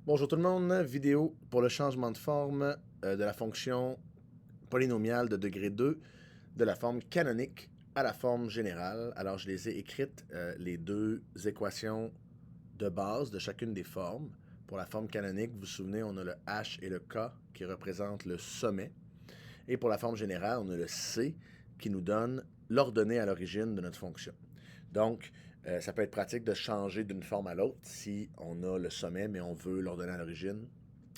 Bonjour tout le monde, vidéo pour le changement de forme de la fonction polynomiale de degré 2 de la forme canonique à la forme générale. Alors je les ai écrites, les deux équations de base de chacune des formes. Pour la forme canonique, vous vous souvenez, on a le h et le k qui représentent le sommet. Et pour la forme générale, on a le c qui nous donne l'ordonnée à l'origine de notre fonction. Donc, ça peut être pratique de changer d'une forme à l'autre si on a le sommet, mais on veut l'ordonnée à l'origine.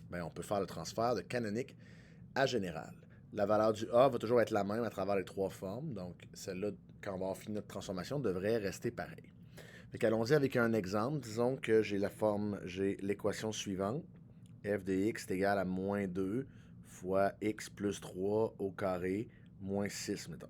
Ben, on peut faire le transfert de canonique à général. La valeur du A va toujours être la même à travers les trois formes. Donc, celle-là, quand on va avoir fini notre transformation, devrait rester pareille. Allons-y avec un exemple. Disons que j'ai l'équation suivante. F de x est égal à moins 2 fois x plus 3 au carré moins 6, mettons.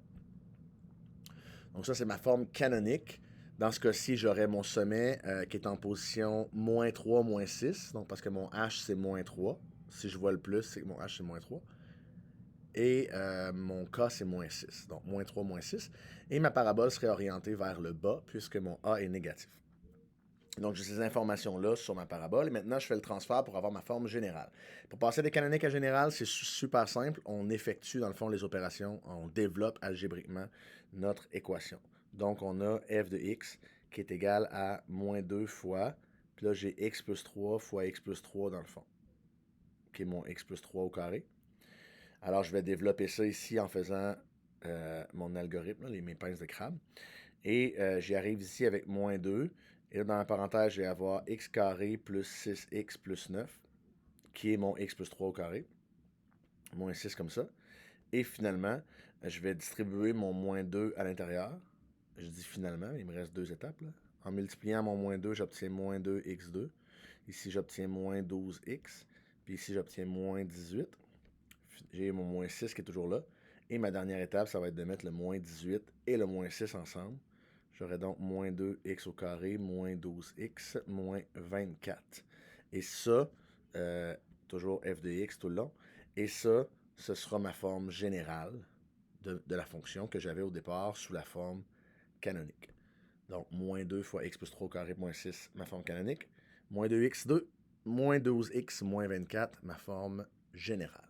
Donc ça, c'est ma forme canonique. Dans ce cas-ci, j'aurais mon sommet qui est en position moins 3, moins 6. Donc parce que mon h, c'est moins 3. Si je vois le plus, c'est que mon h, c'est moins 3. Et mon k, c'est moins 6. Donc moins 3, moins 6. Et ma parabole serait orientée vers le bas puisque mon a est négatif. Donc, j'ai ces informations-là sur ma parabole. Et maintenant, je fais le transfert pour avoir ma forme générale. Pour passer des canoniques à générale, c'est super simple. On effectue, dans le fond, les opérations. On développe algébriquement notre équation. Donc, on a f de x qui est égal à moins 2 fois. Puis là, j'ai x plus 3 fois x plus 3 dans le fond, qui est mon x plus 3 au carré. Alors, je vais développer ça ici en faisant mon algorithme, mes pinces de crabe. Et j'y arrive ici avec moins 2. Et là, dans la parenthèse, je vais avoir x carré plus 6x plus 9, qui est mon x plus 3 au carré. Moins 6 comme ça. Et finalement, je vais distribuer mon moins 2 à l'intérieur. Je dis finalement, il me reste deux étapes. Là. En multipliant mon moins 2, j'obtiens moins 2x2. Ici, j'obtiens moins 12x. Puis ici, j'obtiens moins 18. J'ai mon moins 6 qui est toujours là. Et ma dernière étape, ça va être de mettre le moins 18 et le moins 6 ensemble. J'aurai donc moins 2x au carré, moins 12x, moins 24. Et ça, toujours f de x tout le long. Et ça, ce sera ma forme générale de la fonction que j'avais au départ sous la forme canonique. Donc, moins 2 fois x plus 3 au carré, moins 6, ma forme canonique. Moins 2x2, moins 12x, moins 24, ma forme générale.